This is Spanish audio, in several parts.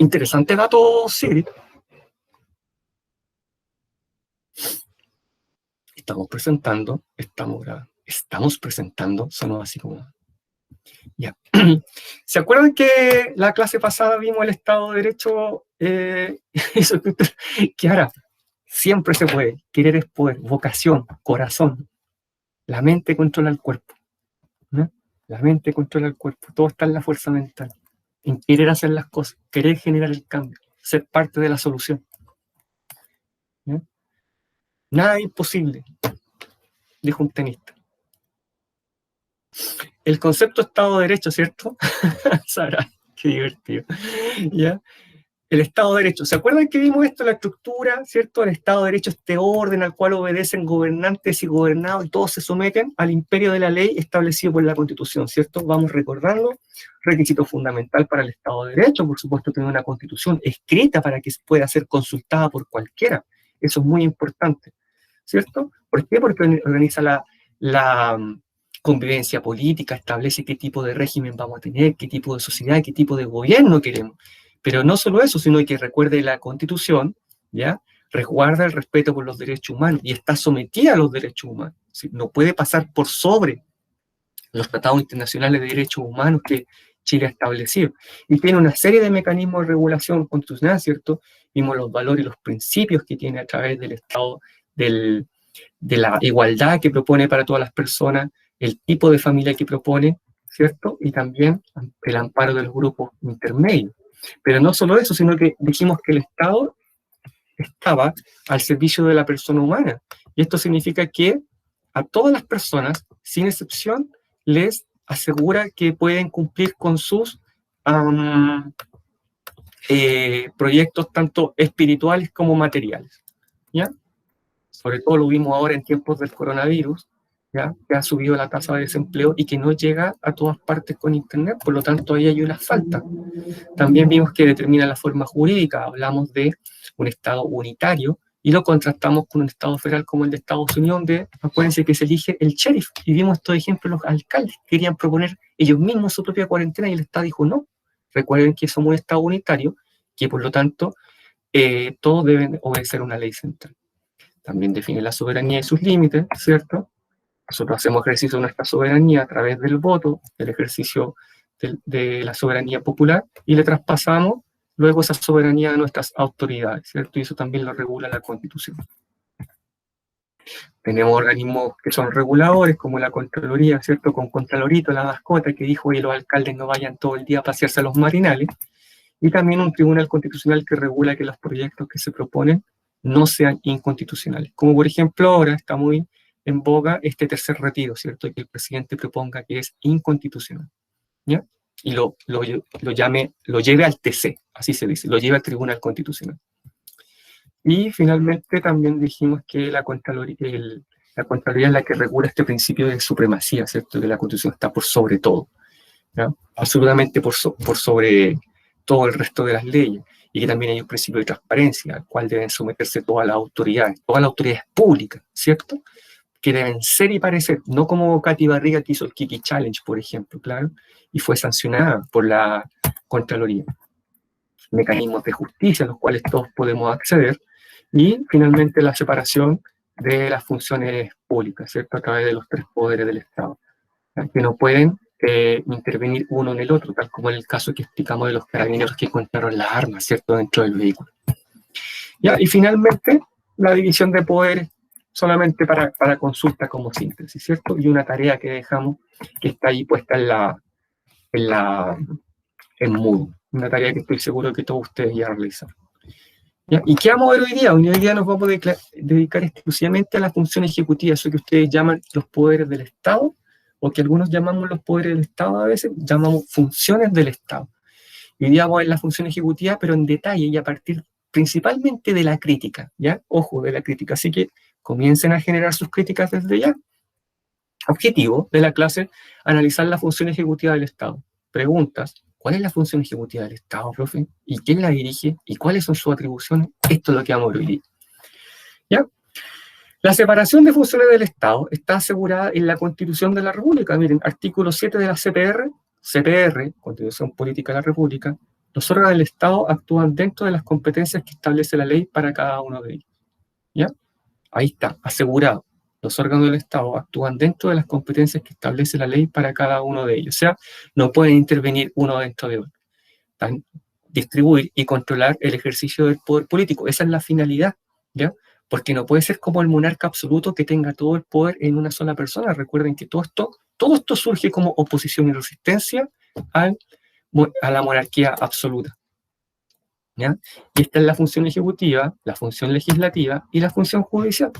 Interesante dato, Sigrid. Estamos presentando, sonó así como... Ya. ¿Se acuerdan que la clase pasada vimos el Estado de Derecho? Eso que ahora siempre se puede. Querer es poder, vocación, corazón. La mente controla el cuerpo, ¿no? La mente controla el cuerpo. Todo está en la fuerza mental, en querer hacer las cosas, querer generar el cambio, ser parte de la solución, ¿no? Nada es imposible, dijo un tenista. El concepto de Estado de Derecho, ¿cierto? Sara, qué divertido. ¿Ya? El Estado de Derecho. ¿Se acuerdan que vimos esto, la estructura, ¿cierto? El Estado de Derecho, este orden al cual obedecen gobernantes y gobernados y todos se someten al imperio de la ley establecido por la Constitución, ¿cierto? Vamos recordando, requisito fundamental para el Estado de Derecho, por supuesto, tener una Constitución escrita para que pueda ser consultada por cualquiera. Eso es muy importante, ¿cierto? ¿Por qué? Porque organiza la convivencia política, establece qué tipo de régimen vamos a tener, qué tipo de sociedad, qué tipo de gobierno queremos. Pero no solo eso, sino que recuerde la Constitución, ¿ya? Resguarda el respeto por los derechos humanos y está sometida a los derechos humanos. ¿Sí? No puede pasar por sobre los tratados internacionales de derechos humanos que Chile ha establecido. Y tiene una serie de mecanismos de regulación constitucional, ¿cierto? Vimos los valores y los principios que tiene a través del Estado, de la igualdad que propone para todas las personas, el tipo de familia que propone, ¿cierto? Y también el amparo de los grupos intermedios. Pero no solo eso, sino que dijimos que el Estado estaba al servicio de la persona humana. Y esto significa que a todas las personas, sin excepción, les asegura que pueden cumplir con sus proyectos tanto espirituales como materiales, ¿ya? Sobre todo lo vimos ahora en tiempos del coronavirus, ¿ya? Que ha subido la tasa de desempleo y que no llega a todas partes con Internet, por lo tanto ahí hay una falta. También vimos que determina la forma jurídica, hablamos de un Estado unitario y lo contrastamos con un Estado federal como el de Estados Unidos, donde acuérdense que se elige el sheriff, y vimos estos ejemplos, los alcaldes querían proponer ellos mismos su propia cuarentena y el Estado dijo no. Recuerden que somos un Estado unitario, que por lo tanto todos deben obedecer una ley central. También define la soberanía y sus límites, ¿cierto? Nosotros hacemos ejercicio de nuestra soberanía a través del voto, del ejercicio de la soberanía popular, y le traspasamos luego esa soberanía a nuestras autoridades, ¿cierto? Y eso también lo regula la Constitución. Tenemos organismos que son reguladores, como la Contraloría, ¿cierto? Con Contralorito, la mascota, que dijo que los alcaldes no vayan todo el día a pasearse a los marinales, y también un tribunal constitucional que regula que los proyectos que se proponen no sean inconstitucionales. Como por ejemplo ahora está muy en boga este tercer retiro, ¿cierto? Que el presidente proponga que es inconstitucional, ¿ya? Y lo lleve al TC, así se dice, lo lleve al Tribunal Constitucional. Y finalmente también dijimos que la Contraloría es la que regula este principio de supremacía, ¿cierto? Que la Constitución está por sobre todo, ¿ya? Absolutamente por sobre todo el resto de las leyes, y que también hay un principio de transparencia al cual deben someterse todas las autoridades públicas, ¿cierto? Que deben ser y parecer, no como Katy Barriga que hizo el Kiki Challenge, por ejemplo, claro, y fue sancionada por la Contraloría. Mecanismos de justicia a los cuales todos podemos acceder, y finalmente la separación de las funciones públicas, ¿cierto? A través de los tres poderes del Estado, que no pueden intervenir uno en el otro, tal como en el caso que explicamos de los carabineros que encontraron las armas, ¿cierto?, dentro del vehículo. ¿Ya? Y finalmente, la división de poderes solamente para consulta como síntesis, ¿cierto? Y una tarea que dejamos, que está ahí puesta en Moodle, una tarea que estoy seguro que todos ustedes ya realizaron. ¿Ya? ¿Y qué vamos a ver hoy día? Hoy día nos vamos a dedicar exclusivamente a la función ejecutiva, eso que ustedes llaman los poderes del Estado, o que algunos llamamos los poderes del Estado a veces, llamamos funciones del Estado. Y hoy día vamos a ver la función ejecutiva, pero en detalle y a partir principalmente de la crítica, ¿ya? Ojo, de la crítica. Así que comiencen a generar sus críticas desde ya. Objetivo de la clase, analizar la función ejecutiva del Estado. Preguntas: ¿cuál es la función ejecutiva del Estado, profe? ¿Y quién la dirige? ¿Y cuáles son sus atribuciones? Esto es lo que vamos a ver hoy día. ¿Ya? La separación de funciones del Estado está asegurada en la Constitución de la República. Miren, artículo 7 de la CPR, Constitución Política de la República, Los órganos del Estado actúan dentro de las competencias que establece la ley para cada uno de ellos. ¿Ya? Ahí está, asegurado. Los órganos del Estado actúan dentro de las competencias que establece la ley para cada uno de ellos. O sea, no pueden intervenir uno dentro de otro. Distribuir y controlar el ejercicio del poder político. Esa es la finalidad, ¿ya? Porque no puede ser como el monarca absoluto que tenga todo el poder en una sola persona. Recuerden que todo esto surge como oposición y resistencia a la monarquía absoluta, ¿ya? Y esta es la función ejecutiva, la función legislativa y la función judicial,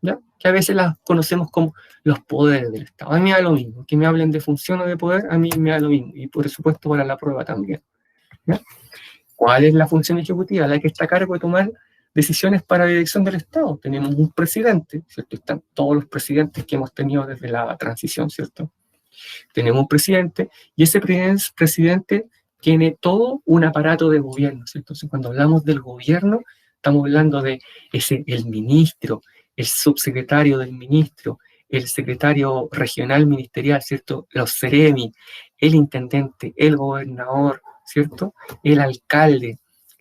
¿ya? Que a veces las conocemos como los poderes del Estado. A mí me da lo mismo, que me hablen de función o de poder, a mí me da lo mismo, y por supuesto para la prueba también, ¿ya? ¿Cuál es la función ejecutiva? La que está a cargo de tomar decisiones para la dirección del Estado. Tenemos un presidente, ¿cierto? Están todos los presidentes que hemos tenido desde la transición, ¿cierto? Tenemos un presidente, y ese presidente tiene todo un aparato de gobierno, ¿cierto? Entonces, cuando hablamos del gobierno, estamos hablando de el ministro, el subsecretario del ministro, el secretario regional ministerial, ¿cierto? Los seremi, el intendente, el gobernador, ¿cierto? El alcalde,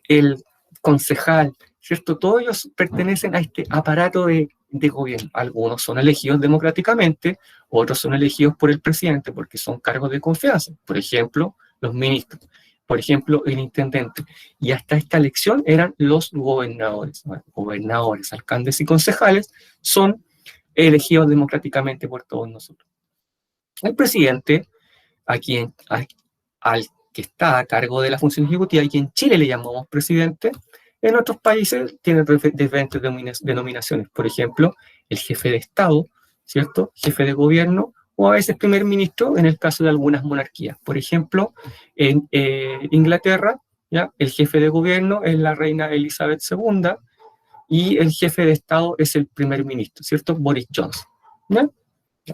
el concejal, ¿cierto? Todos ellos pertenecen a este aparato de gobierno. Algunos son elegidos democráticamente, otros son elegidos por el presidente porque son cargos de confianza. Por ejemplo, los ministros, por ejemplo, el intendente. Y hasta esta elección eran los gobernadores. Bueno, gobernadores, alcaldes y concejales son elegidos democráticamente por todos nosotros. El presidente, al que está a cargo de la función ejecutiva, y que en Chile le llamamos presidente, en otros países tienen diferentes denominaciones. Por ejemplo, el jefe de Estado, ¿cierto? Jefe de gobierno, o a veces primer ministro en el caso de algunas monarquías. Por ejemplo, en Inglaterra, ¿ya? El jefe de gobierno es la reina Elizabeth II y el jefe de Estado es el primer ministro, ¿cierto? Boris Johnson, ¿ya?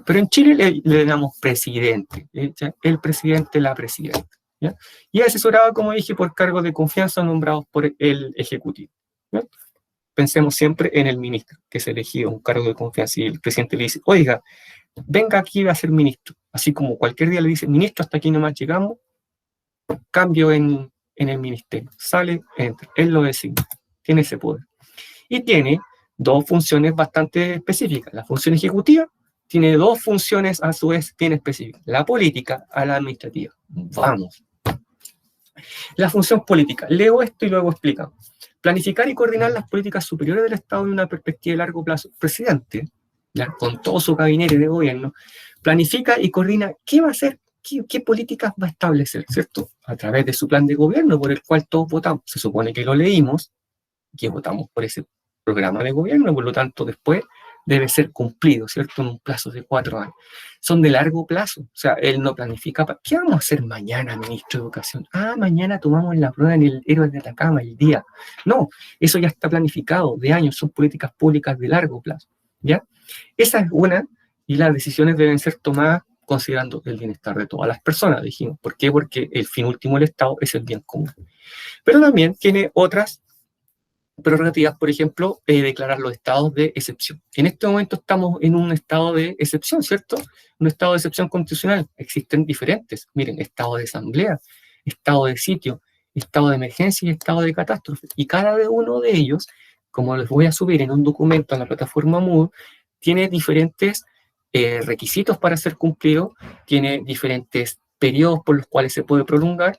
Pero en Chile le damos presidente, ¿ya? El presidente, la presidenta, ¿ya? Y asesorado, como dije, por cargos de confianza nombrados por el Ejecutivo, ¿ya? Pensemos siempre en el ministro, que es elegido un cargo de confianza, y el presidente le dice, oiga, venga aquí a ser ministro. Así como cualquier día le dice, ministro, hasta aquí nomás llegamos, cambio en el ministerio. Sale, entra, él lo designa, tiene ese poder. Y tiene dos funciones bastante específicas. La función ejecutiva tiene dos funciones a su vez bien específicas, la política a la administrativa. Vamos. La función política. Leo esto y luego explicamos. Planificar y coordinar las políticas superiores del Estado en una perspectiva de largo plazo. Presidente, ¿ya? Con todo su gabinete de gobierno, planifica y coordina qué va a hacer, qué políticas va a establecer, ¿cierto? A través de su plan de gobierno por el cual todos votamos. Se supone que lo leímos, que votamos por ese programa de gobierno, por lo tanto después debe ser cumplido, ¿cierto? En un plazo de 4 años. Son de largo plazo, o sea, él no planifica, ¿qué vamos a hacer mañana, ministro de Educación? Mañana tomamos la prueba en el Héroe de Atacama, el día. No, eso ya está planificado de años, son políticas públicas de largo plazo, ¿ya? Esa es una, y las decisiones deben ser tomadas considerando el bienestar de todas las personas, dijimos. ¿Por qué? Porque el fin último del Estado es el bien común. Pero también tiene otras prerrogativas, por ejemplo, declarar los estados de excepción. En este momento estamos en un estado de excepción, ¿cierto? Un estado de excepción constitucional. Existen diferentes. Miren, estado de asamblea, estado de sitio, estado de emergencia y estado de catástrofe. Y cada uno de ellos, como les voy a subir en un documento a la plataforma Moodle, tiene diferentes requisitos para ser cumplido, tiene diferentes periodos por los cuales se puede prolongar,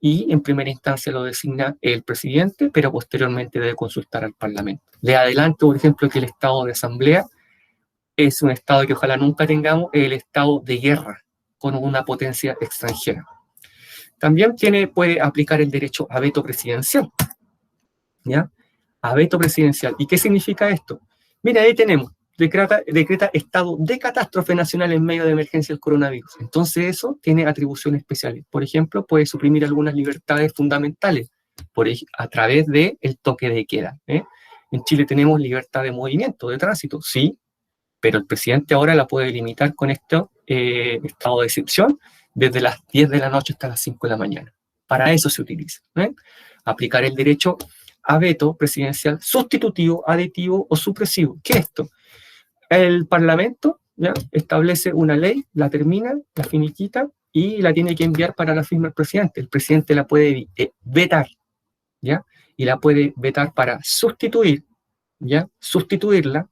y en primera instancia lo designa el presidente, pero posteriormente debe consultar al Parlamento. Le adelanto, por ejemplo, que el estado de asamblea es un estado que ojalá nunca tengamos, el estado de guerra con una potencia extranjera. También puede aplicar el derecho a veto presidencial, ¿ya? A veto presidencial. ¿Y qué significa esto? Mira, ahí tenemos, decreta estado de catástrofe nacional en medio de emergencia del coronavirus. Entonces eso tiene atribuciones especiales. Por ejemplo, puede suprimir algunas libertades fundamentales a través del toque de queda. En Chile tenemos libertad de movimiento, de tránsito, sí, pero el presidente ahora la puede limitar con este estado de excepción desde las 10 de la noche hasta las 5 de la mañana. Para eso se utiliza. Aplicar el derecho a veto presidencial sustitutivo, aditivo o supresivo. ¿Qué es esto? El Parlamento, ¿ya?, establece una ley, la termina, la finiquita, y la tiene que enviar para la firma del presidente. El presidente la puede vetar, ¿ya? Y la puede vetar para sustituir, ¿ya? Sustituirla,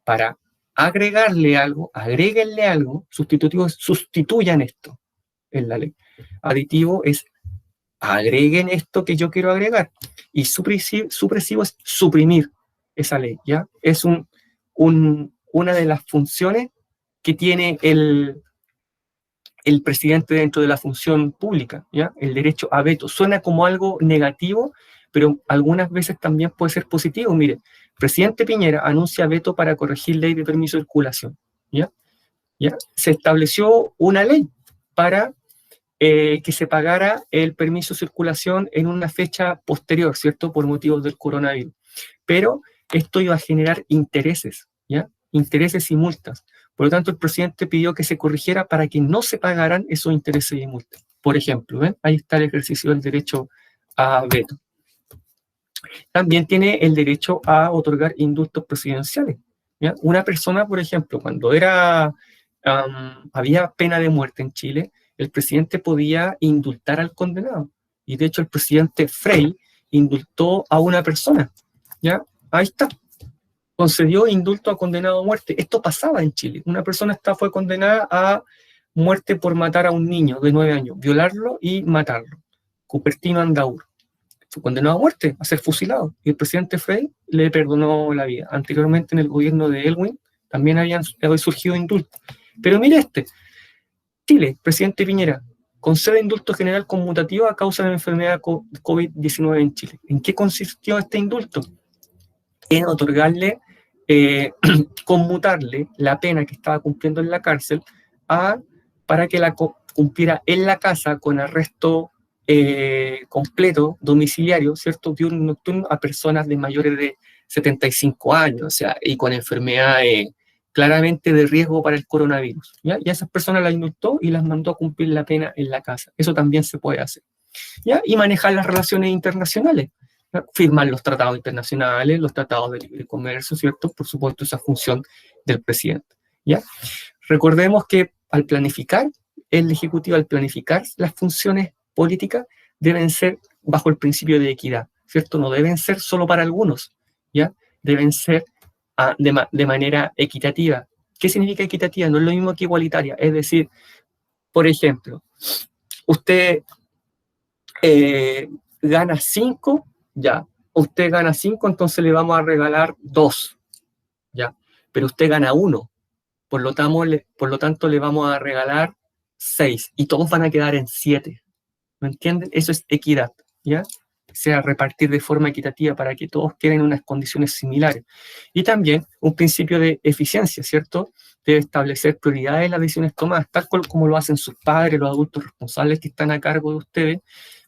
para agregarle algo, agréguenle algo, sustitutivo, sustituyan esto en la ley. Aditivo es agreguen esto que yo quiero agregar. Y supresivo es suprimir esa ley, ¿ya? Es una de las funciones que tiene el presidente dentro de la función pública, ¿ya? El derecho a veto. Suena como algo negativo, pero algunas veces también puede ser positivo. Mire, presidente Piñera anuncia veto para corregir ley de permiso de circulación, ¿ya? ¿Ya? Se estableció una ley para que se pagara el permiso de circulación en una fecha posterior, ¿cierto? Por motivos del coronavirus. Pero esto iba a generar intereses, ¿ya? Intereses y multas. Por lo tanto, el presidente pidió que se corrigiera para que no se pagaran esos intereses y multas. Por ejemplo, ¿ven? Ahí está el ejercicio del derecho a veto. También tiene el derecho a otorgar indultos presidenciales, ¿ya? Una persona, por ejemplo, cuando había pena de muerte en Chile, el presidente podía indultar al condenado. Y de hecho el presidente Frei indultó a una persona, ¿ya? Ahí está. Concedió indulto a condenado a muerte. Esto pasaba en Chile. Una persona fue condenada a muerte por matar a un niño de 9 años, violarlo y matarlo. Cupertino Andaur. Fue condenado a muerte, a ser fusilado. Y el presidente Frei le perdonó la vida. Anteriormente, en el gobierno de Elwin, también había surgido indultos. Pero mire Chile, presidente Piñera, concede indulto general conmutativo a causa de la enfermedad COVID-19 en Chile. ¿En qué consistió este indulto? En otorgarle, conmutarle la pena que estaba cumpliendo en la cárcel para que la cumpliera en la casa con arresto completo, domiciliario, ¿cierto? Diurno nocturno a personas de mayores de 75 años, o sea, y con enfermedades claramente de riesgo para el coronavirus, ¿ya? Y a esas personas las indultó y las mandó a cumplir la pena en la casa. Eso también se puede hacer, ¿ya? Y manejar las relaciones internacionales, ¿ya? Firmar los tratados internacionales, los tratados de libre comercio, ¿cierto? Por supuesto, esa función del presidente, ¿ya? Recordemos que al planificar, el Ejecutivo al planificar las funciones políticas deben ser bajo el principio de equidad, ¿cierto? No deben ser solo para algunos, ¿ya? Deben ser de manera equitativa. ¿Qué significa equitativa? No es lo mismo que igualitaria. Es decir, por ejemplo, usted gana 5, ya. Usted gana 5, entonces le vamos a regalar 2, ya. Pero usted gana 1, por lo tanto le vamos a regalar 6 y todos van a quedar en 7. ¿Me entienden? Eso es equidad, ¿ya? Sea repartir de forma equitativa para que todos queden en unas condiciones similares. Y también un principio de eficiencia, ¿cierto? Debe establecer prioridades en las decisiones tomadas, tal como lo hacen sus padres, los adultos responsables que están a cargo de ustedes,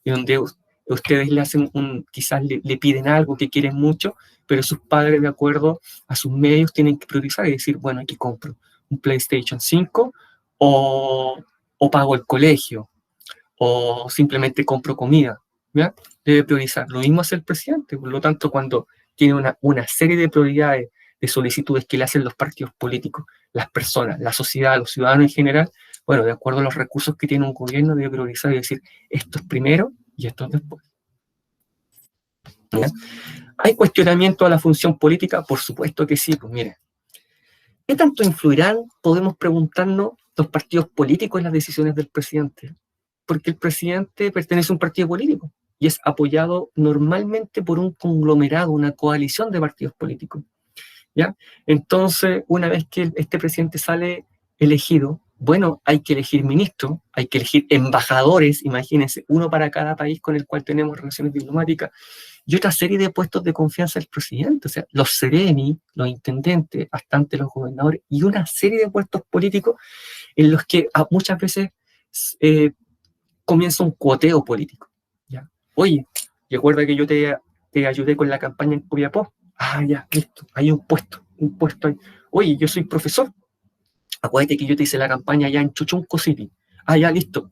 y donde ustedes le hacen quizás le piden algo que quieren mucho, pero sus padres, de acuerdo a sus medios, tienen que priorizar y decir, bueno, aquí compro un PlayStation 5 o pago el colegio, o simplemente compro comida, ¿ya? Debe priorizar. Lo mismo hace el presidente. Por lo tanto, cuando tiene una serie de prioridades, de solicitudes que le hacen los partidos políticos, las personas, la sociedad, los ciudadanos en general, bueno, de acuerdo a los recursos que tiene un gobierno, debe priorizar y decir, esto es primero y esto es después, ¿ya? ¿Hay cuestionamiento a la función política? Por supuesto que sí. Pues mire, ¿qué tanto influirán, podemos preguntarnos, los partidos políticos en las decisiones del presidente? Porque el presidente pertenece a un partido político y es apoyado normalmente por un conglomerado, una coalición de partidos políticos, ¿ya? Entonces, una vez que este presidente sale elegido, bueno, hay que elegir ministros, hay que elegir embajadores, imagínense, uno para cada país con el cual tenemos relaciones diplomáticas, y otra serie de puestos de confianza del presidente, o sea, los seremi, los intendentes, bastante los gobernadores, y una serie de puestos políticos en los que muchas veces comienza un cuoteo político, ¿ya? Oye, recuerda que yo te ayudé con la campaña en Copiapó. Ah, ya, listo, hay un puesto ahí. Oye, yo soy profesor. Acuérdate que yo te hice la campaña allá en Chuchunco City. Ah, ya, listo.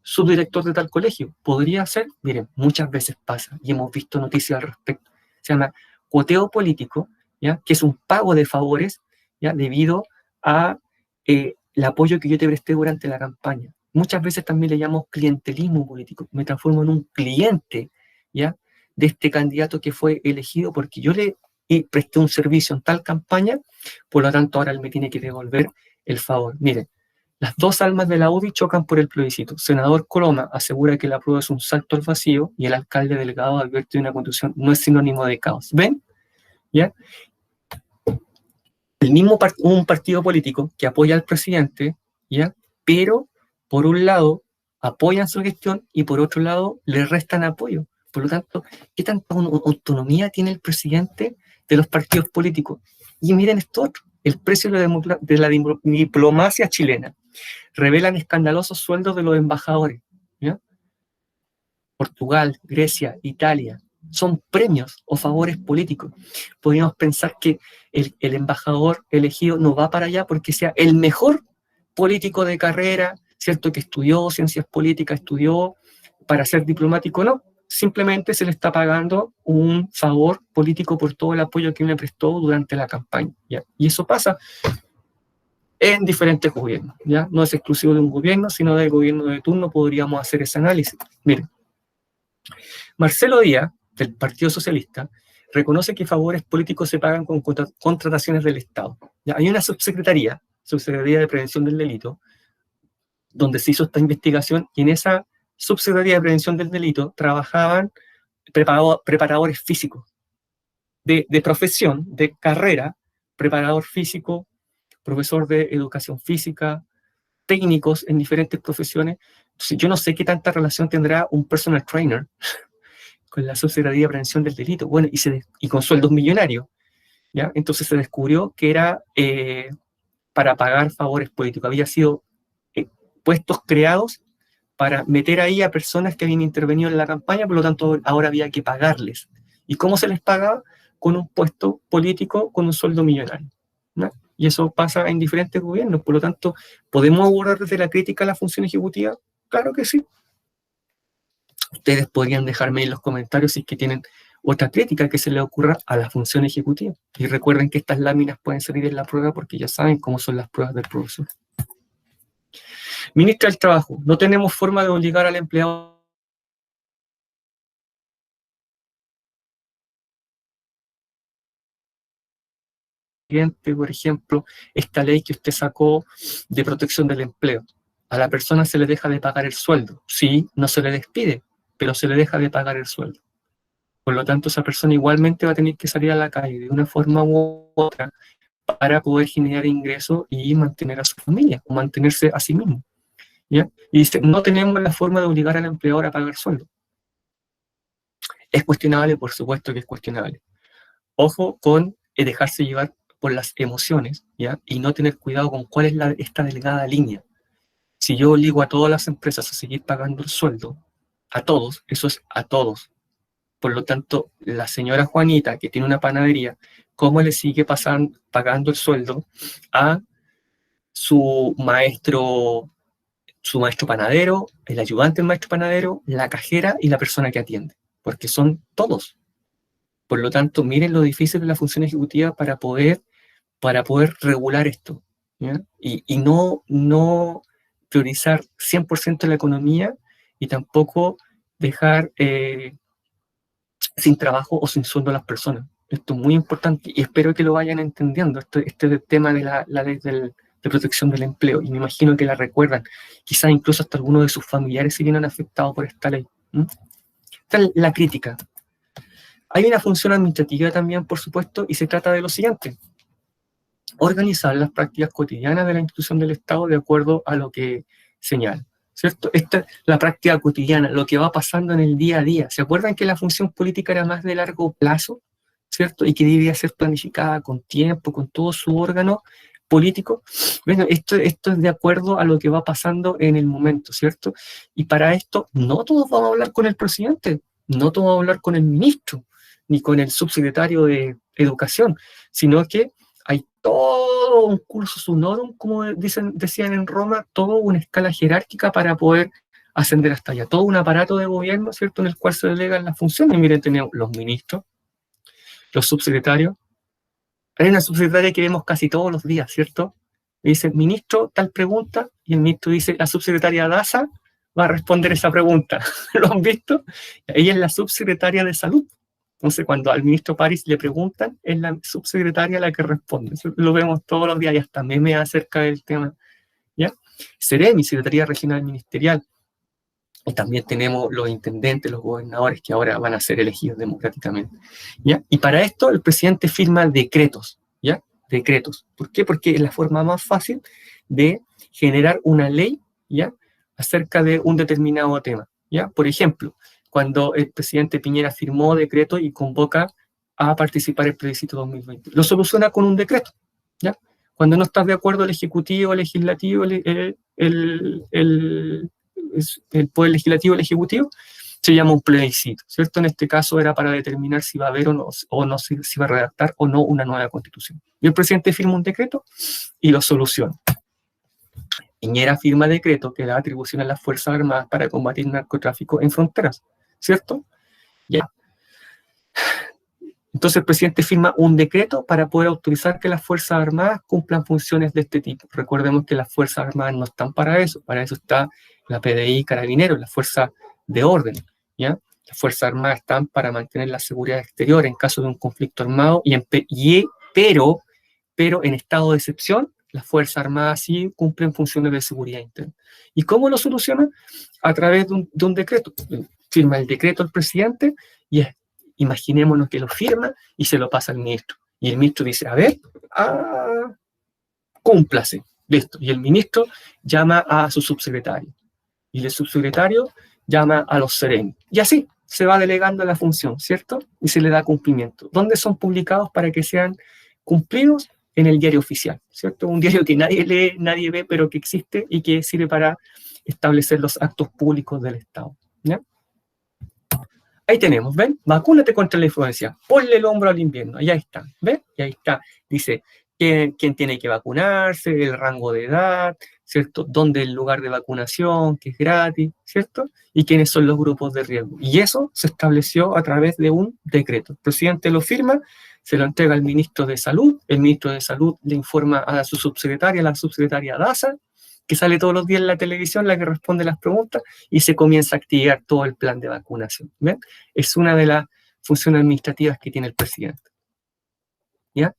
Subdirector de tal colegio. ¿Podría ser? Miren, muchas veces pasa y hemos visto noticias al respecto. Se llama cuoteo político, ¿ya? Que es un pago de favores, ¿ya? Debido a el apoyo que yo te presté durante la campaña. muchas veces también le llamamos clientelismo político. Me transformo en un cliente, ¿ya?, de este candidato que fue elegido porque yo le presté un servicio en tal campaña, por lo tanto ahora él me tiene que devolver el favor. Miren, las dos almas de la UDI chocan por el plebiscito. Senador Coloma asegura que la prueba es un salto al vacío y el alcalde Delgado advierte de una constitución no es sinónimo de caos. ¿Ven? ¿Ya? El mismo un partido político que apoya al presidente, ¿ya?, pero por un lado apoyan su gestión y por otro lado le restan apoyo. Por lo tanto, ¿qué tanta autonomía tiene el presidente de los partidos políticos? Y miren esto otro, el precio de la diplomacia chilena. Revelan escandalosos sueldos de los embajadores, ¿ya? Portugal, Grecia, Italia, son premios o favores políticos. Podríamos pensar que el embajador elegido no va para allá porque sea el mejor político de carrera, ¿cierto?, que estudió ciencias políticas, estudió para ser diplomático, no. Simplemente se le está pagando un favor político por todo el apoyo que me prestó durante la campaña, ¿ya? Y eso pasa en diferentes gobiernos, ¿ya? No es exclusivo de un gobierno, sino del gobierno de turno podríamos hacer ese análisis. Miren, Marcelo Díaz, del Partido Socialista, reconoce que favores políticos se pagan con contrataciones del Estado. ¿Ya? Hay una Subsecretaría de Prevención del Delito, donde se hizo esta investigación, y en esa Subsecretaría de Prevención del Delito trabajaban preparadores físicos, de profesión, de carrera, preparador físico, profesor de educación física, técnicos en diferentes profesiones. Entonces, yo no sé qué tanta relación tendrá un personal trainer con la Subsecretaría de Prevención del Delito, bueno, y con sueldos millonarios, ¿ya? Entonces se descubrió que era para pagar favores políticos, había sido puestos creados para meter ahí a personas que habían intervenido en la campaña, por lo tanto ahora había que pagarles. ¿Y cómo se les pagaba? Con un puesto político, con un sueldo millonario, ¿no? Y eso pasa en diferentes gobiernos, por lo tanto, ¿podemos abordar desde la crítica a la función ejecutiva? Claro que sí. Ustedes podrían dejarme en los comentarios si es que tienen otra crítica que se les ocurra a la función ejecutiva. Y recuerden que estas láminas pueden salir en la prueba porque ya saben cómo son las pruebas del profesor. Ministra del Trabajo, no tenemos forma de obligar al empleado. Por ejemplo, esta ley que usted sacó de protección del empleo. A la persona se le deja de pagar el sueldo. Sí, no se le despide, pero se le deja de pagar el sueldo. Por lo tanto, esa persona igualmente va a tener que salir a la calle de una forma u otra para poder generar ingresos y mantener a su familia, o mantenerse a sí mismo, ¿ya? Y dice, no tenemos la forma de obligar al empleador a pagar sueldo. ¿Es cuestionable? Por supuesto que es cuestionable. Ojo con dejarse llevar por las emociones, ¿ya? Y no tener cuidado con cuál es esta delgada línea. Si yo obligo a todas las empresas a seguir pagando el sueldo, a todos, eso es a todos. Por lo tanto, la señora Juanita, que tiene una panadería, ¿cómo le sigue pagando el sueldo a su maestro panadero, el ayudante del maestro panadero, la cajera y la persona que atiende? Porque son todos. Por lo tanto, miren lo difícil de la función ejecutiva para poder regular esto, ¿ya? Y no priorizar 100% la economía y tampoco dejar sin trabajo o sin sueldo a las personas. Esto es muy importante y espero que lo vayan entendiendo, este tema de la ley de protección del empleo, y me imagino que la recuerdan, quizás incluso hasta algunos de sus familiares se vienen afectados por esta ley. Esta es la crítica. Hay una función administrativa también, por supuesto, y se trata de lo siguiente: organizar las prácticas cotidianas de la institución del Estado de acuerdo a lo que señala, ¿cierto? Esta es la práctica cotidiana, lo que va pasando en el día a día. ¿Se acuerdan que la función política era más de largo plazo, ¿cierto? Y que debía ser planificada con tiempo, con todo su órgano político. Bueno, esto es de acuerdo a lo que va pasando en el momento, ¿cierto? Y para esto, no todos vamos a hablar con el presidente, no todos vamos a hablar con el ministro, ni con el subsecretario de Educación, sino que hay todo un cursus honorum, como decían en Roma, toda una escala jerárquica para poder ascender hasta allá, todo un aparato de gobierno, ¿cierto?, en el cual se delegan las funciones. Miren, tenemos los ministros, los subsecretarios. Hay una subsecretaria que vemos casi todos los días, ¿cierto? Le dice, ministro, tal pregunta, y el ministro dice, la subsecretaria Daza va a responder esa pregunta. ¿Lo han visto? Ella es la subsecretaria de salud. Entonces, cuando al ministro París le preguntan, es la subsecretaria la que responde. Eso lo vemos todos los días y hasta memes acerca del tema. ¿Ya? Seremi, Secretaría Regional Ministerial. Y también tenemos los intendentes, los gobernadores que ahora van a ser elegidos democráticamente. ¿Ya? Y para esto el presidente firma decretos. ¿Ya? Decretos. ¿Por qué? Porque es la forma más fácil de generar una ley, ¿ya?, acerca de un determinado tema. ¿Ya? Por ejemplo, cuando el presidente Piñera firmó decreto y convoca a participar en el plebiscito 2020. Lo soluciona con un decreto. ¿Ya? Cuando no estás de acuerdo el Ejecutivo, el Legislativo, el Poder Legislativo, el Ejecutivo, se llama un plebiscito, ¿cierto? En este caso era para determinar si va a haber o no si va a redactar o no una nueva constitución. Y el presidente firma un decreto y lo soluciona. Piñera firma decreto que da atribución a las Fuerzas Armadas para combatir el narcotráfico en fronteras, ¿cierto? Ya. Entonces el presidente firma un decreto para poder autorizar que las Fuerzas Armadas cumplan funciones de este tipo. Recordemos que las Fuerzas Armadas no están para eso está la PDI, Carabineros, las fuerzas de orden, ¿ya? Las Fuerzas Armadas están para mantener la seguridad exterior en caso de un conflicto armado, pero en estado de excepción, las Fuerzas Armadas sí cumplen funciones de seguridad interna. ¿Y cómo lo solucionan? A través de un decreto. Firma el decreto el presidente y imaginémonos que lo firma y se lo pasa al ministro. Y el ministro dice, a ver, cúmplase, listo. Y el ministro llama a su subsecretario. Y el subsecretario llama a los serenos. Y así se va delegando la función, ¿cierto? Y se le da cumplimiento. ¿Dónde son publicados para que sean cumplidos? En el diario oficial, ¿cierto? Un diario que nadie lee, nadie ve, pero que existe y que sirve para establecer los actos públicos del Estado. ¿Ya? Ahí tenemos, ¿ven? Vacúnate contra la influenza. Ponle el hombro al invierno. Ahí está, ¿ven? Y ahí está. Dice quién tiene que vacunarse, el rango de edad, ¿cierto? Dónde es el lugar de vacunación, que es gratis, ¿cierto? Y quiénes son los grupos de riesgo. Y eso se estableció a través de un decreto. El presidente lo firma, se lo entrega al ministro de Salud, el ministro de Salud le informa a su subsecretaria, la subsecretaria Daza, que sale todos los días en la televisión, la que responde las preguntas, y se comienza a activar todo el plan de vacunación. ¿Ven? Es una de las funciones administrativas que tiene el presidente. ¿Ya?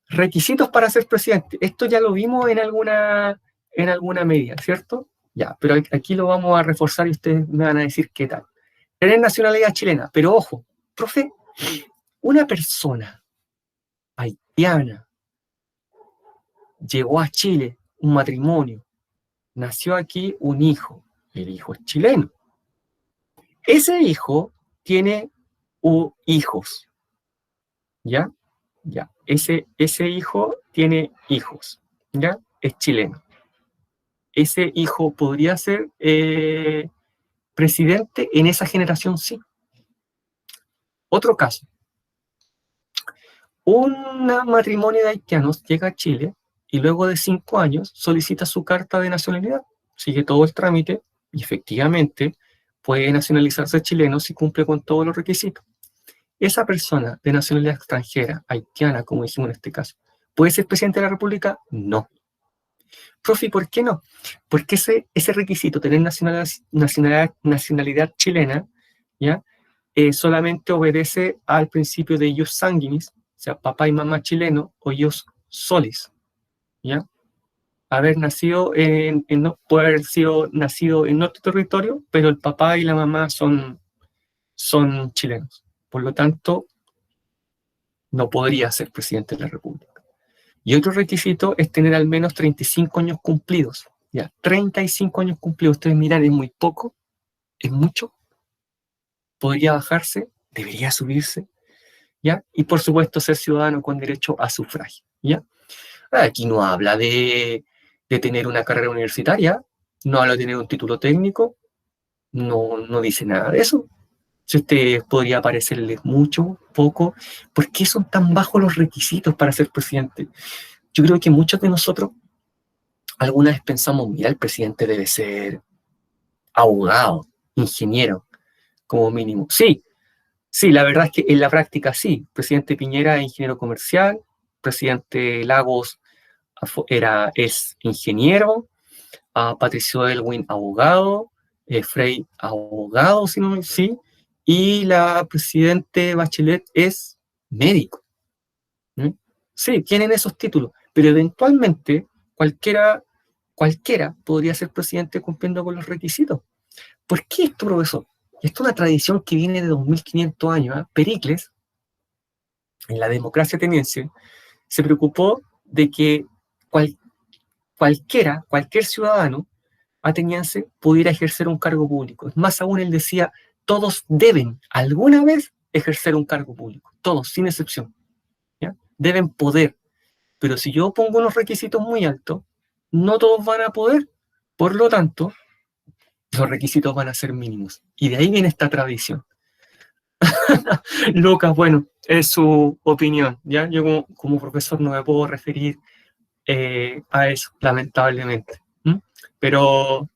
Requisitos para ser presidente. Esto ya lo vimos en alguna medida, ¿cierto? Ya, pero aquí lo vamos a reforzar y ustedes me van a decir qué tal. Tener nacionalidad chilena, pero ojo, profe, una persona haitiana llegó a Chile, un matrimonio, nació aquí un hijo, el hijo es chileno. Ese hijo tiene hijos, ¿ya? Ya, ese hijo tiene hijos, ¿ya? Es chileno. Ese hijo podría ser presidente en esa generación, sí. Otro caso. Un matrimonio de haitianos llega a Chile y luego de 5 años solicita su carta de nacionalidad. Sigue todo el trámite y efectivamente puede nacionalizarse chileno si cumple con todos los requisitos. Esa persona de nacionalidad extranjera, haitiana, como dijimos en este caso, ¿puede ser presidente de la República? No. Profe, ¿por qué no? Porque ese requisito, tener nacionalidad chilena, ¿ya? Solamente obedece al principio de ius sanguinis, o sea, papá y mamá chileno, o ius solis, ¿ya? Haber nacido no puede haber sido nacido en otro territorio, pero el papá y la mamá son chilenos. Por lo tanto, no podría ser presidente de la República. Y otro requisito es tener al menos 35 años cumplidos. Ya, 35 años cumplidos. Ustedes miran, es muy poco, es mucho. Podría bajarse, debería subirse, ¿ya? Y por supuesto ser ciudadano con derecho a sufragio, ¿ya? Aquí no habla de tener una carrera universitaria, no habla de tener un título técnico, no dice nada de eso. Si a usted podría parecerles mucho, poco, ¿por qué son tan bajos los requisitos para ser presidente? Yo creo que muchos de nosotros alguna vez pensamos, mira, el presidente debe ser abogado, ingeniero, como mínimo. Sí, la verdad es que en la práctica sí. Presidente Piñera es ingeniero comercial, presidente Lagos es ingeniero, Patricio Elwin abogado, Frey abogado, sí, y la presidente Bachelet es médico. ¿Mm? Sí, tienen esos títulos, pero eventualmente cualquiera podría ser presidente cumpliendo con los requisitos. ¿Por qué esto, profesor? Esto es una tradición que viene de 2500 años. Pericles, en la democracia ateniense, se preocupó de que cualquier ciudadano ateniense pudiera ejercer un cargo público. Más aún, él decía, todos deben alguna vez ejercer un cargo público, todos, sin excepción. ¿Ya? Deben poder, pero si yo pongo unos requisitos muy altos, no todos van a poder. Por lo tanto, los requisitos van a ser mínimos. Y de ahí viene esta tradición. Lucas, bueno, es su opinión, ¿ya? Yo como profesor no me puedo referir a eso, lamentablemente. Pero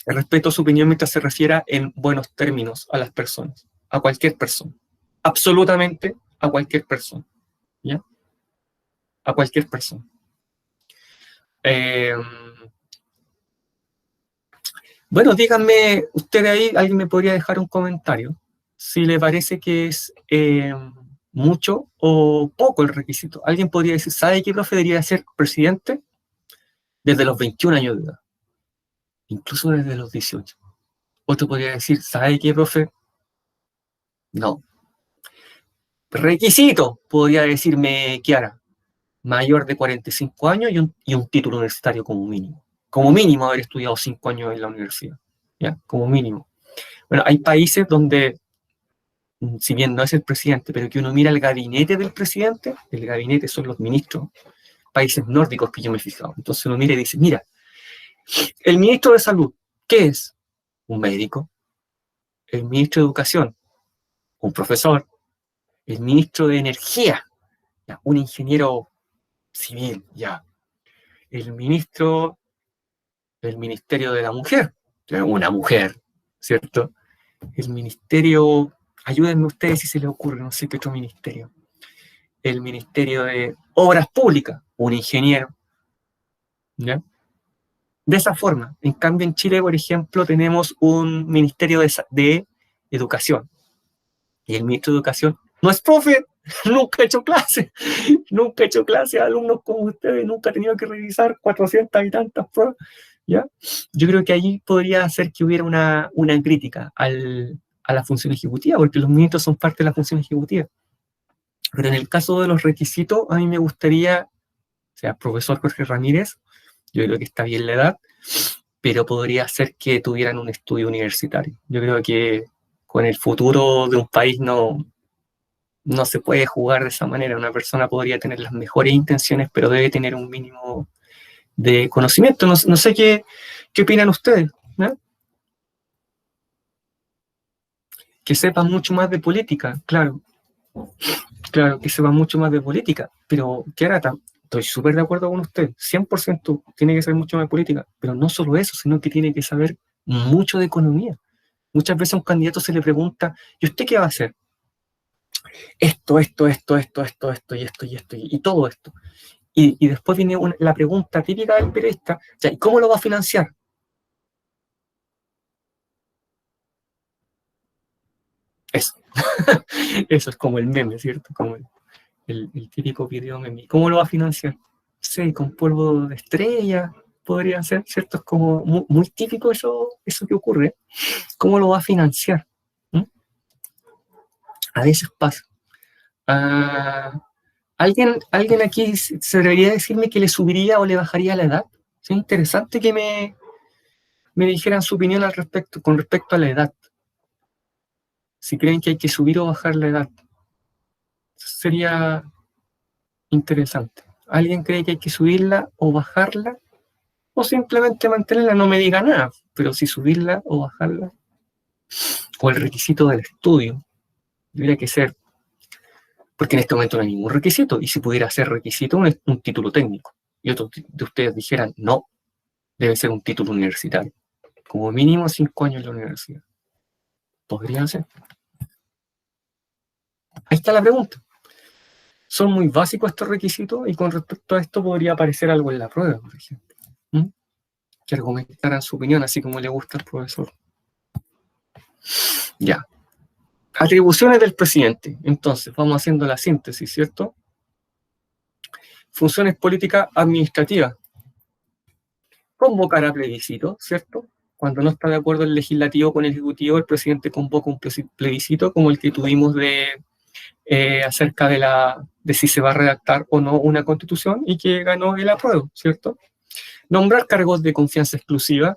respeto su opinión mientras se refiera en buenos términos a las personas, a cualquier persona. Absolutamente a cualquier persona, ¿ya? A cualquier persona. Bueno, díganme, usted ahí, alguien me podría dejar un comentario, si le parece que es mucho o poco el requisito. Alguien podría decir, ¿sabe qué, profe? Debería ser presidente desde los 21 años de edad, incluso desde los 18. Otro podría decir, ¿sabe qué, profe? No. Requisito, podría decirme Kiara, mayor de 45 años y un título universitario como mínimo. Como mínimo haber estudiado 5 años en la universidad, ¿ya? Como mínimo. Bueno, hay países donde, si bien no es el presidente, pero que uno mira el gabinete del presidente, el gabinete son los ministros, países nórdicos que yo me he fijado. Entonces uno mira y dice, mira, el ministro de Salud, ¿qué es? Un médico. El ministro de Educación, un profesor. El ministro de Energía, ya, un ingeniero civil, ya. El ministro del Ministerio de la Mujer, una mujer, ¿cierto? El ministerio, ayúdenme ustedes si se les ocurre, no sé qué otro ministerio. El Ministerio de Obras Públicas, un ingeniero, ¿ya? De esa forma. En cambio, en Chile, por ejemplo, tenemos un Ministerio de Educación. Y el ministro de Educación no es profe, nunca ha hecho clase, nunca ha hecho clase a alumnos como ustedes, nunca ha tenido que revisar 400 y tantas pruebas, ¿ya? Yo creo que ahí podría hacer que hubiera una crítica a la función ejecutiva, porque los ministros son parte de la función ejecutiva. Pero en el caso de los requisitos, a mí me gustaría, o sea, profesor Jorge Ramírez, yo creo que está bien la edad, pero podría ser que tuvieran un estudio universitario. Yo creo que con el futuro de un país no se puede jugar de esa manera. Una persona podría tener las mejores intenciones, pero debe tener un mínimo de conocimiento. No sé qué opinan ustedes, ¿no? Que sepan mucho más de política, claro, que sepan mucho más de política, pero que ahora estoy súper de acuerdo con usted, 100% tiene que saber mucho más de política, pero no solo eso, sino que tiene que saber mucho de economía. Muchas veces a un candidato se le pregunta, ¿y usted qué va a hacer? Esto, y todo esto. Y después viene la pregunta típica del periodista, ya, ¿y cómo lo va a financiar? Eso. Eso es como el meme, ¿cierto? Como el típico video meme. ¿Cómo lo va a financiar? Sí, con polvo de estrella, podría ser, ¿cierto? Es como muy típico eso que ocurre. ¿Cómo lo va a financiar? ¿Mm? A veces pasa. Ah, ¿Alguien aquí se debería decirme que le subiría o le bajaría la edad? Es interesante que me dijeran su opinión al respecto, con respecto a la edad. Si creen que hay que subir o bajar la edad. Sería interesante. ¿Alguien cree que hay que subirla o bajarla? O simplemente mantenerla, no me diga nada, pero si subirla o bajarla. O el requisito del estudio. Tendría que ser, porque en este momento no hay ningún requisito, y si pudiera ser requisito, un título técnico. Y otros de ustedes dijeran, no, debe ser un título universitario. Como mínimo 5 años en la universidad. Podría ser. Ahí está la pregunta. Son muy básicos estos requisitos y con respecto a esto podría aparecer algo en la prueba, por ejemplo. Que argumentaran su opinión, así como le gusta al profesor. Ya. Atribuciones del presidente. Entonces, vamos haciendo la síntesis, ¿cierto? Funciones políticas administrativas. Convocar a plebiscito, ¿cierto? Cuando no está de acuerdo el legislativo con el ejecutivo, el presidente convoca un plebiscito como el que tuvimos acerca de si se va a redactar o no una constitución y que ganó el apruebo, ¿cierto? Nombrar cargos de confianza exclusiva,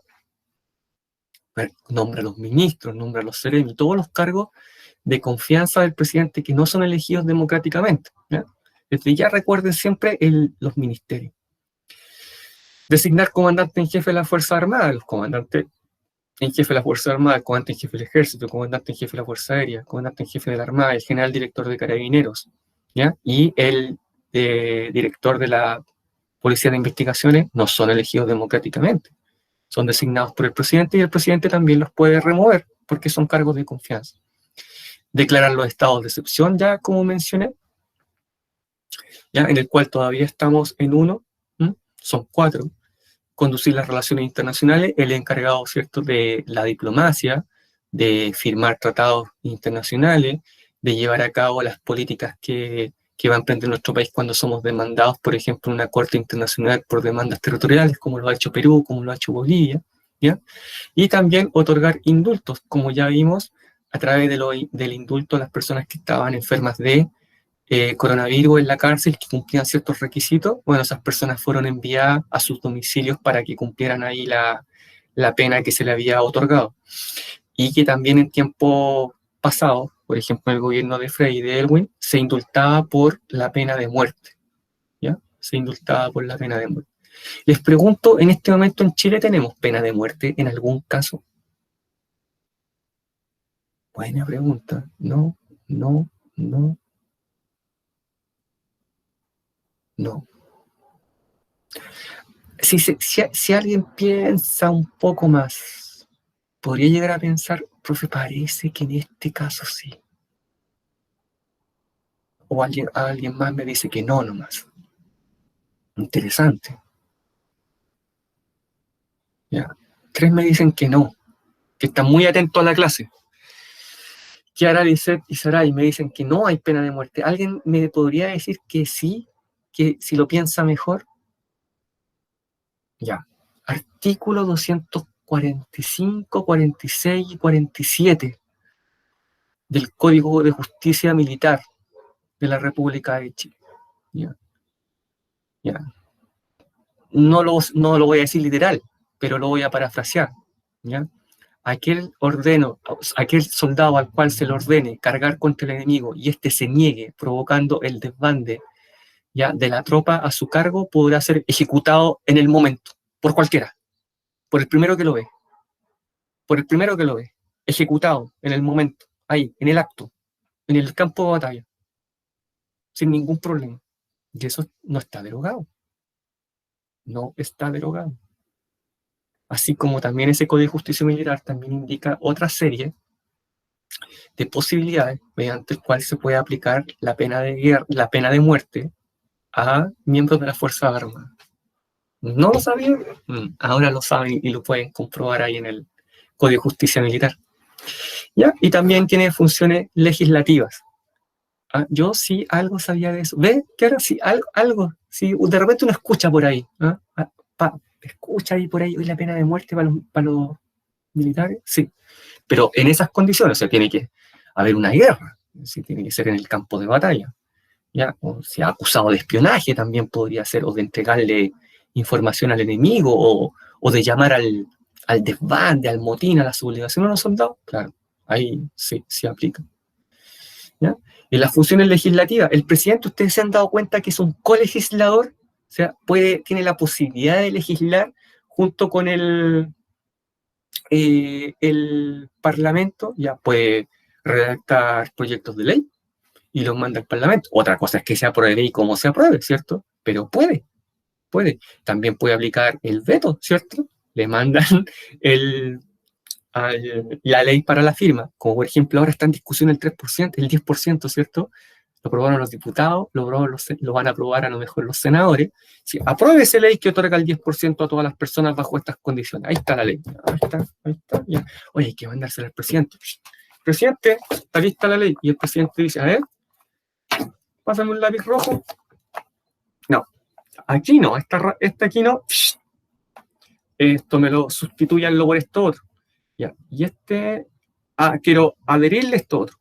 nombra a los ministros, nombra a los seremi, todos los cargos de confianza del presidente que no son elegidos democráticamente. ¿Ya? Desde ya recuerden siempre los ministerios. Designar comandante en jefe de la Fuerza Armada, los comandantes en jefe de la Fuerza Armada, el comandante en jefe del Ejército, el comandante en jefe de la Fuerza Aérea, el comandante en jefe de la Armada, el general director de Carabineros, ¿ya? Y el director de la Policía de Investigaciones no son elegidos democráticamente. Son designados por el presidente y el presidente también los puede remover porque son cargos de confianza. Declarar los estados de excepción, ya como mencioné, ya en el cual todavía estamos en uno, son 4. Conducir las relaciones internacionales, el encargado, ¿cierto?, de la diplomacia, de firmar tratados internacionales, de llevar a cabo las políticas que va a emprender nuestro país cuando somos demandados, por ejemplo, en una corte internacional por demandas territoriales, como lo ha hecho Perú, como lo ha hecho Bolivia, ¿ya? Y también otorgar indultos, como ya vimos, a través del indulto a las personas que estaban enfermas de coronavirus en la cárcel, que cumplían ciertos requisitos. Bueno, esas personas fueron enviadas a sus domicilios para que cumplieran ahí la pena que se le había otorgado. Y que también en tiempo pasado, por ejemplo, en el gobierno de Frey y de Elwin, se indultaba por la pena de muerte. ¿Ya? Se indultaba por la pena de muerte. Les pregunto, ¿en este momento en Chile tenemos pena de muerte en algún caso? Buena pregunta. No, no, no, no. Si alguien piensa un poco más, podría llegar a pensar, profe, parece que en este caso sí. O alguien más me dice que no nomás. Interesante. ¿Ya? 3 me dicen que no, que están muy atentos a la clase. Kiara, Lisette y Saray me dicen que no hay pena de muerte. ¿Alguien me podría decir que sí? Que si lo piensa mejor. Ya. Artículo 245, 46 y 47 del Código de Justicia Militar de la República de Chile. ¿Ya? ¿Ya? No lo voy a decir literal, pero lo voy a parafrasear. ¿Ya? Aquel soldado al cual se le ordene cargar contra el enemigo y éste se niegue, provocando el desbande, ¿ya?, de la tropa a su cargo, podrá ser ejecutado en el momento, por cualquiera, por el primero que lo ve, ejecutado en el momento, ahí, en el acto, en el campo de batalla, sin ningún problema. Y eso no está derogado. No está derogado. Así como también ese Código de Justicia Militar también indica otra serie de posibilidades mediante el cual se puede aplicar la pena de muerte a miembros de las Fuerzas Armadas. ¿No lo sabían? Ahora lo saben y lo pueden comprobar ahí en el Código de Justicia Militar. ¿Ya? Y también tiene funciones legislativas. Yo sí algo sabía de eso. ¿Ve? Que ahora sí, algo. Sí, de repente uno escucha por ahí. Escucha ahí por ahí, ¿hoy la pena de muerte para los militares? Sí. Pero en esas condiciones, o sea, tiene que haber una guerra. Sí, tiene que ser en el campo de batalla. ¿Ya? O si ha acusado de espionaje también podría ser, o de entregarle información al enemigo, o de llamar al desbande, al motín, a la sublevación a los soldados. Claro, ahí sí aplica. ¿Ya? En las funciones legislativas, el presidente, ustedes se han dado cuenta que es un colegislador, o sea, tiene la posibilidad de legislar junto con el Parlamento, ya puede redactar proyectos de ley y los manda al Parlamento. Otra cosa es que se apruebe y cómo se apruebe, ¿cierto? Pero puede. También puede aplicar el veto, ¿cierto? Le mandan la ley para la firma, como por ejemplo ahora está en discusión el 3%, el 10%, ¿cierto? lo aprobaron los diputados, lo van a aprobar a lo mejor los senadores. Sí, apruebe esa ley que otorga el 10% a todas las personas bajo estas condiciones. Ahí está la ley. Ahí está. Ya. Oye, hay que mandársela al presidente. Presidente, está lista la ley. Y el presidente dice, a ver, pásame un lápiz rojo. No, aquí no, esta aquí no. Esto me lo sustituyanlo por esto otro. Ya. Y quiero adherirle esto otro.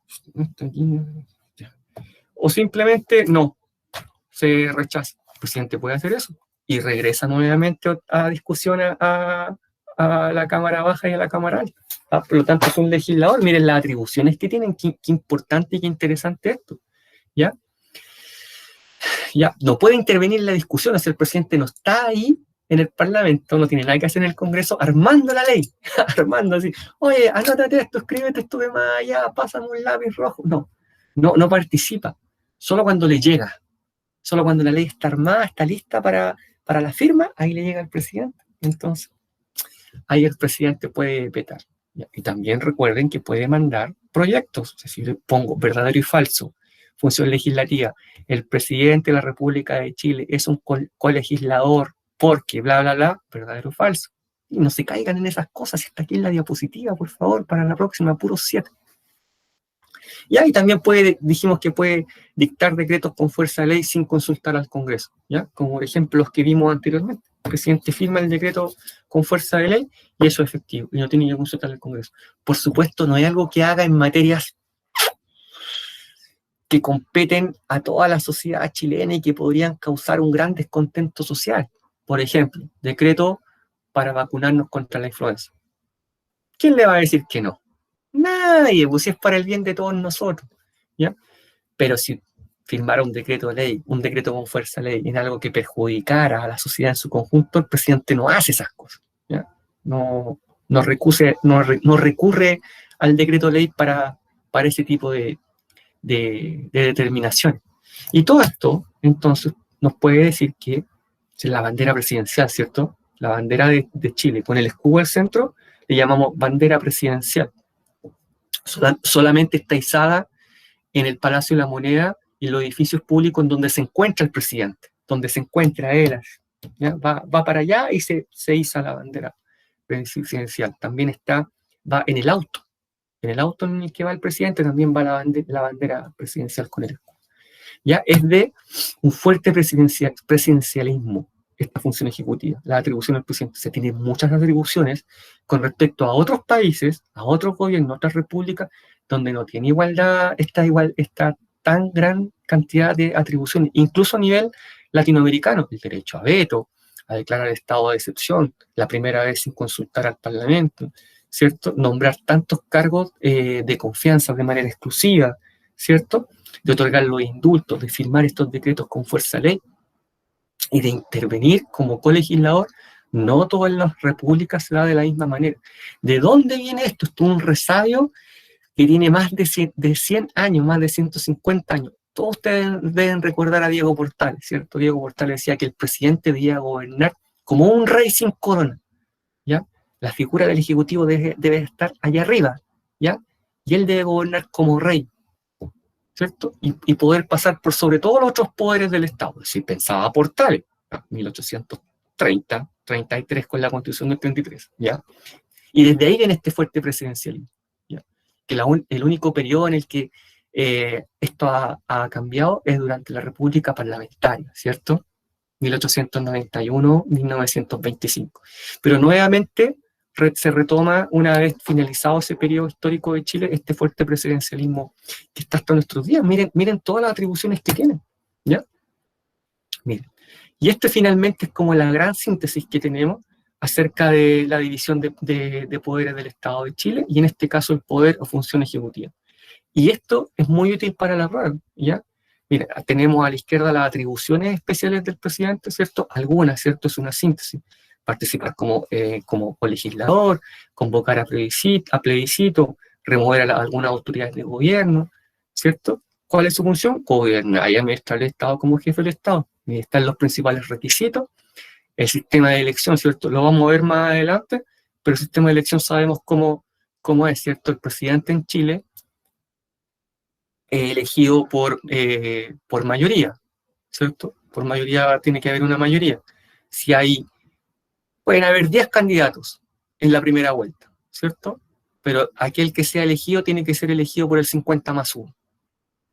O simplemente no, se rechaza. El presidente puede hacer eso y regresa nuevamente a discusión a la Cámara Baja y a la Cámara Alta. Por lo tanto, es un legislador. Miren las atribuciones que tienen, qué importante y qué interesante esto. ¿Ya? Ya, no puede intervenir en la discusión, o sea, el presidente no está ahí en el Parlamento, no tiene nada que hacer en el Congreso, armando la ley, armando así, oye, anótate esto, escríbete esto de más allá, pásame un lápiz rojo. No participa, solo cuando le llega, solo cuando la ley está armada, está lista para la firma, ahí le llega al presidente. Entonces, ahí el presidente puede vetar. Y también recuerden que puede mandar proyectos, es decir, pongo verdadero y falso. Función legislativa, el presidente de la República de Chile es un colegislador porque bla, bla, bla, verdadero o falso. Y no se caigan en esas cosas, está aquí en la diapositiva, por favor, para la próxima, puros 7. Y ahí también dijimos que puede dictar decretos con fuerza de ley sin consultar al Congreso, ¿ya? Como ejemplos que vimos anteriormente. El presidente firma el decreto con fuerza de ley y eso es efectivo, y no tiene que consultar al Congreso. Por supuesto, no hay algo que haga en materias que competen a toda la sociedad chilena y que podrían causar un gran descontento social. Por ejemplo, decreto para vacunarnos contra la influenza. ¿Quién le va a decir que no? Nadie, pues si es para el bien de todos nosotros, ¿ya? Pero si firmara un decreto de ley, un decreto con fuerza de ley, en algo que perjudicara a la sociedad en su conjunto, el presidente no hace esas cosas, ¿ya? No recurre al decreto de ley para ese tipo de determinación. Y todo esto, entonces, nos puede decir que la bandera presidencial, ¿cierto? La bandera de Chile, con el escudo al centro, le llamamos bandera presidencial. Solamente está izada en el Palacio de la Moneda y en los edificios públicos en donde se encuentra el presidente, donde se encuentra él. ¿Ya? Va para allá y se iza la bandera presidencial. También va en el auto. En el auto en el que va el presidente también va la bandera presidencial con él. Ya es de un fuerte presidencialismo esta función ejecutiva, la atribución del presidente. Se tiene muchas atribuciones con respecto a otros países, a otros gobiernos, a otras repúblicas, donde no tiene igualdad, esta tan gran cantidad de atribuciones, incluso a nivel latinoamericano, el derecho a veto, a declarar estado de excepción, la primera vez sin consultar al Parlamento, ¿cierto? Nombrar tantos cargos de confianza de manera exclusiva, ¿cierto? De otorgar los indultos, de firmar estos decretos con fuerza de ley y de intervenir como colegislador. No todas las repúblicas se da de la misma manera. ¿De dónde viene esto? Esto es un resabio que tiene más de 100 años, más de 150 años. Todos ustedes deben recordar a Diego Portales, ¿cierto? Diego Portales decía que el presidente debía gobernar como un rey sin corona, ¿ya? La figura del ejecutivo debe estar allá arriba, ¿ya? Y él debe gobernar como rey, ¿cierto? Y poder pasar por sobre todos los otros poderes del Estado. Si pensaba Portales, 1830, 33 con la Constitución del 33, ¿ya? Y desde ahí viene este fuerte presidencialismo, ¿ya? Que el único periodo en el que esto ha cambiado es durante la República Parlamentaria, ¿cierto? 1891-1925. Pero nuevamente se retoma, una vez finalizado ese periodo histórico de Chile, este fuerte presidencialismo que está hasta nuestros días. Miren todas las atribuciones que tienen, ¿ya? Miren. Y finalmente es como la gran síntesis que tenemos acerca de la división de poderes del Estado de Chile, y en este caso el poder o función ejecutiva. Y esto es muy útil para la prueba, ¿ya? Mira, tenemos a la izquierda las atribuciones especiales del presidente, ¿cierto? Algunas, ¿cierto? Es una síntesis. Participar como colegislador, convocar a plebiscito, remover a algunas autoridades de gobierno, ¿cierto? ¿Cuál es su función? Gobernar y administrar el Estado como jefe del Estado. Y están los principales requisitos. El sistema de elección, ¿cierto? Lo vamos a ver más adelante, pero el sistema de elección sabemos cómo es, ¿cierto? El presidente en Chile elegido por mayoría, ¿cierto? Por mayoría tiene que haber una mayoría. Si pueden haber 10 candidatos en la primera vuelta, ¿cierto? Pero aquel que sea elegido tiene que ser elegido por el 50 más 1.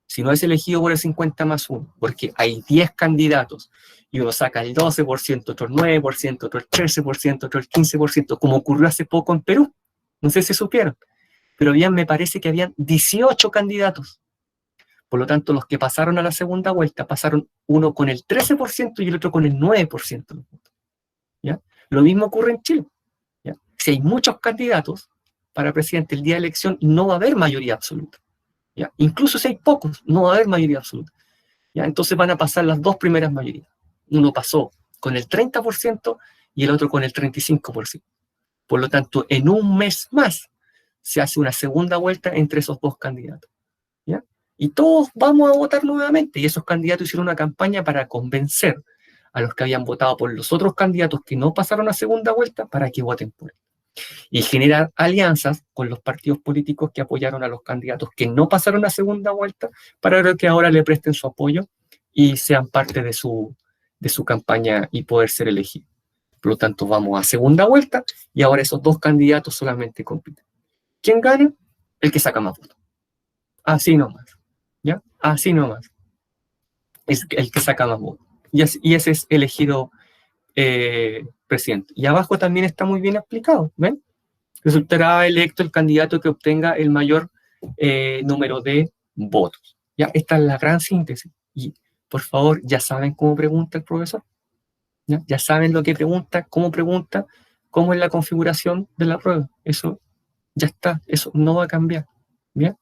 Si no es elegido por el 50 más 1, porque hay 10 candidatos y uno saca el 12%, otro el 9%, otro el 13%, otro el 15%, como ocurrió hace poco en Perú. No sé si supieron, pero bien, me parece que habían 18 candidatos. Por lo tanto, los que pasaron a la segunda vuelta pasaron uno con el 13% y el otro con el 9%. ¿Ya? Lo mismo ocurre en Chile. ¿Ya? Si hay muchos candidatos para presidente el día de elección, no va a haber mayoría absoluta. ¿Ya? Incluso si hay pocos, no va a haber mayoría absoluta. ¿Ya? Entonces van a pasar las dos primeras mayorías. Uno pasó con el 30% y el otro con el 35%. Por lo tanto, en un mes más se hace una segunda vuelta entre esos dos candidatos. ¿Ya? Y todos vamos a votar nuevamente. Y esos candidatos hicieron una campaña para convencer a los que habían votado por los otros candidatos que no pasaron a segunda vuelta para que voten por él. Y generar alianzas con los partidos políticos que apoyaron a los candidatos que no pasaron a segunda vuelta para que ahora le presten su apoyo y sean parte de su campaña y poder ser elegidos. Por lo tanto, vamos a segunda vuelta y ahora esos dos candidatos solamente compiten. ¿Quién gana? El que saca más votos. Así nomás. ¿Ya? Así nomás. Es el que saca más votos. Y ese es elegido presidente. Y abajo también está muy bien explicado. ¿Ven? Resultará electo el candidato que obtenga el mayor número de votos. ¿Ya? Esta es la gran síntesis. Y, por favor, ya saben cómo pregunta el profesor. ¿Ya? Ya saben lo que pregunta, cómo es la configuración de la prueba. Eso ya está, eso no va a cambiar. ¿Bien?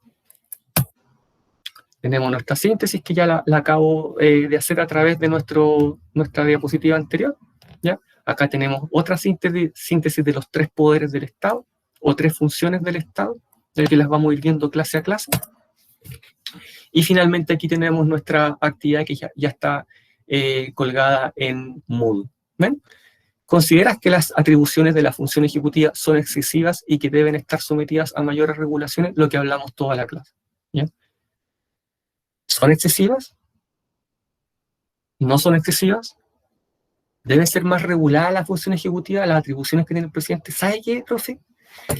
Tenemos nuestra síntesis que ya la acabo de hacer a través de nuestra diapositiva anterior. ¿Ya? Acá tenemos otra síntesis de los tres poderes del Estado o tres funciones del Estado, de que las vamos a ir viendo clase a clase. Y finalmente aquí tenemos nuestra actividad que ya está colgada en Moodle. ¿Ven? ¿Consideras que las atribuciones de la función ejecutiva son excesivas y que deben estar sometidas a mayores regulaciones? Lo que hablamos toda la clase. ¿Ya? ¿Son excesivas? ¿No son excesivas? ¿Debe ser más regulada la función ejecutiva, las atribuciones que tiene el presidente? ¿Sabe qué, profe?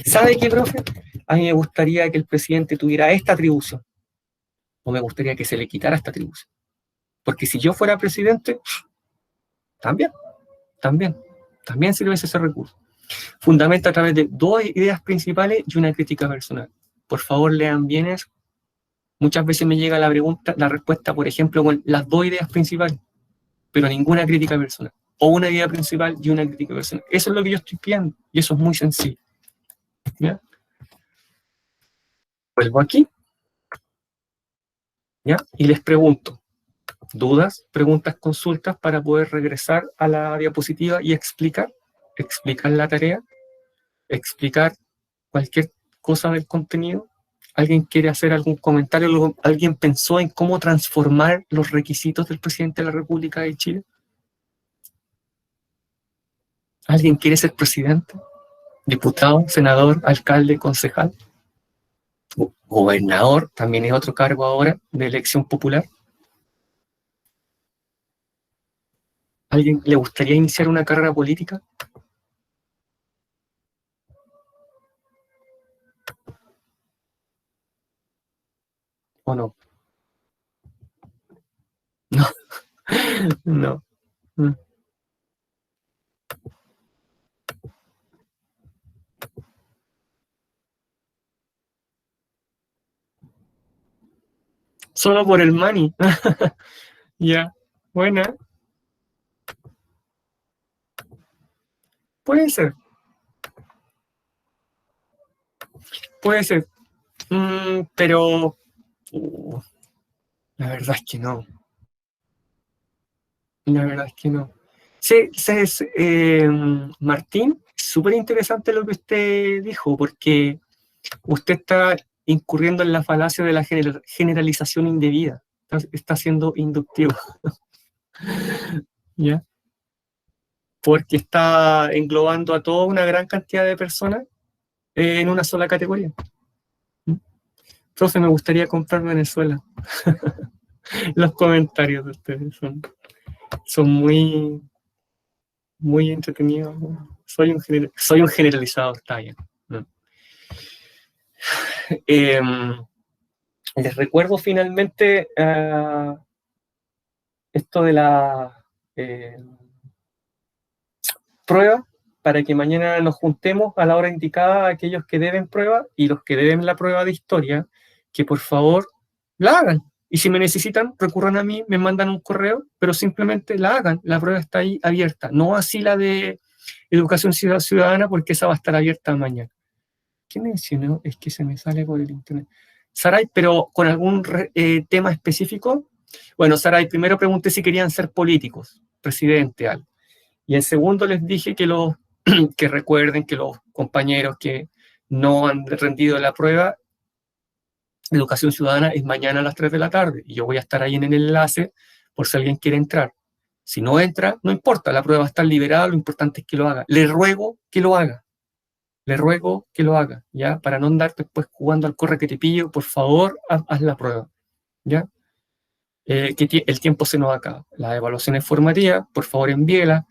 ¿Sabe qué, profe? A mí me gustaría que el presidente tuviera esta atribución. O me gustaría que se le quitara esta atribución. Porque si yo fuera presidente, también, también, también sirve ese recurso. Fundamenta a través de dos ideas principales y una crítica personal. Por favor, lean bien eso. Muchas veces me llega la respuesta, por ejemplo, con las dos ideas principales, pero ninguna crítica personal. O una idea principal y una crítica personal. Eso es lo que yo estoy pidiendo, y eso es muy sencillo. ¿Ya? Vuelvo aquí, ¿ya? Y les pregunto, dudas, preguntas, consultas para poder regresar a la diapositiva y explicar la tarea, explicar cualquier cosa del contenido. ¿Alguien quiere hacer algún comentario? ¿Alguien pensó en cómo transformar los requisitos del presidente de la República de Chile? ¿Alguien quiere ser presidente? ¿Diputado, senador, alcalde, concejal? ¿Gobernador? También es otro cargo ahora de elección popular. ¿Alguien le gustaría iniciar una carrera política? ¿O no? No, no. Solo por el money. Ya, buena. Puede ser, puede ser. Pero la verdad es que no. La verdad es que no. Sí, Martín, súper interesante lo que usted dijo, porque usted está incurriendo en la falacia de la generalización indebida. Está siendo inductivo, ¿ya? Porque está englobando a toda una gran cantidad de personas en una sola categoría. Profe, me gustaría comprar Venezuela. Los comentarios de ustedes son muy, muy entretenidos. Soy un generalizado, está bien. ¿No? Les recuerdo finalmente esto de la prueba, para que mañana nos juntemos a la hora indicada aquellos que deben prueba y los que deben la prueba de historia, que por favor la hagan. Y si me necesitan, recurran a mí, me mandan un correo, pero simplemente la hagan. La prueba está ahí abierta. No así la de educación ciudadana, porque esa va a estar abierta mañana. ¿Qué mencionó? Es que se me sale por el internet. Saray, pero con algún tema específico. Bueno, Saray, primero pregunté si querían ser políticos, presidente, algo. Y en segundo les dije que recuerden que los compañeros que no han rendido la prueba, Educación Ciudadana es mañana a las 3 de la tarde. Y yo voy a estar ahí en el enlace por si alguien quiere entrar. Si no entra, no importa, la prueba va a estar liberada, lo importante es que lo haga. Le ruego que lo haga. Le ruego que lo haga, ¿ya? Para no andar después jugando al corre que te pillo, por favor, haz la prueba, ¿ya? El tiempo se nos acaba. La evaluación es formativa, por favor envíela.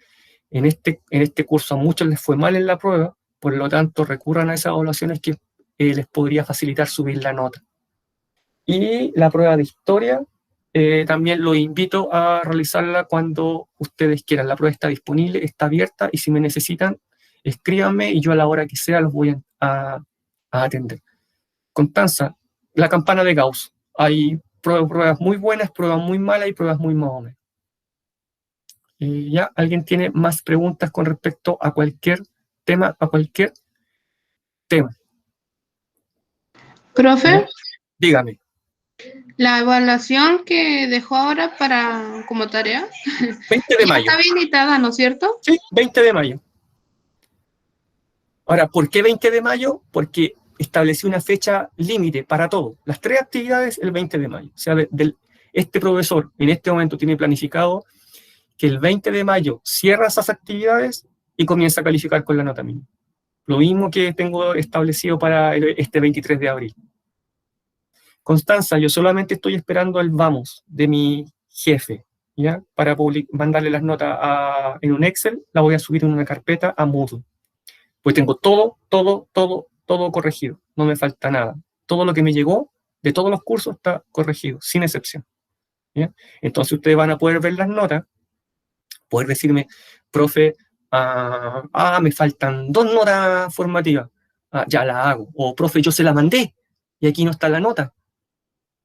En este curso a muchos les fue mal en la prueba, por lo tanto recurran a esas evaluaciones que les podría facilitar subir la nota. Y la prueba de historia, también los invito a realizarla cuando ustedes quieran. La prueba está disponible, está abierta, y si me necesitan, escríbanme y yo a la hora que sea los voy a atender. Constanza, la campana de Gauss. Hay pruebas muy buenas, pruebas muy malas y pruebas muy más o menos. ¿Ya? ¿Alguien tiene más preguntas con respecto a cualquier tema? Profe, ¿Ya? Dígame. la evaluación que dejó ahora para como tarea 20 de ya mayo. está habilitada, ¿no es cierto? Sí, 20 de mayo. Ahora, ¿por qué 20 de mayo? Porque establecí una fecha límite para todo. Las 3 actividades el 20 de mayo. O sea, este profesor en este momento tiene planificado que el 20 de mayo cierra esas actividades y comienza a calificar con la nota mínima. Lo mismo que tengo establecido para este 23 de abril. Constanza, yo solamente estoy esperando el vamos de mi jefe, ¿ya? Para mandarle las notas en un Excel, la voy a subir en una carpeta a Moodle. Pues tengo todo corregido, no me falta nada. Todo lo que me llegó de todos los cursos está corregido, sin excepción, ¿ya? Entonces ustedes van a poder ver las notas, poder decirme, profe, me faltan 2 notas formativas, ya la hago. O profe, yo se la mandé y aquí no está la nota.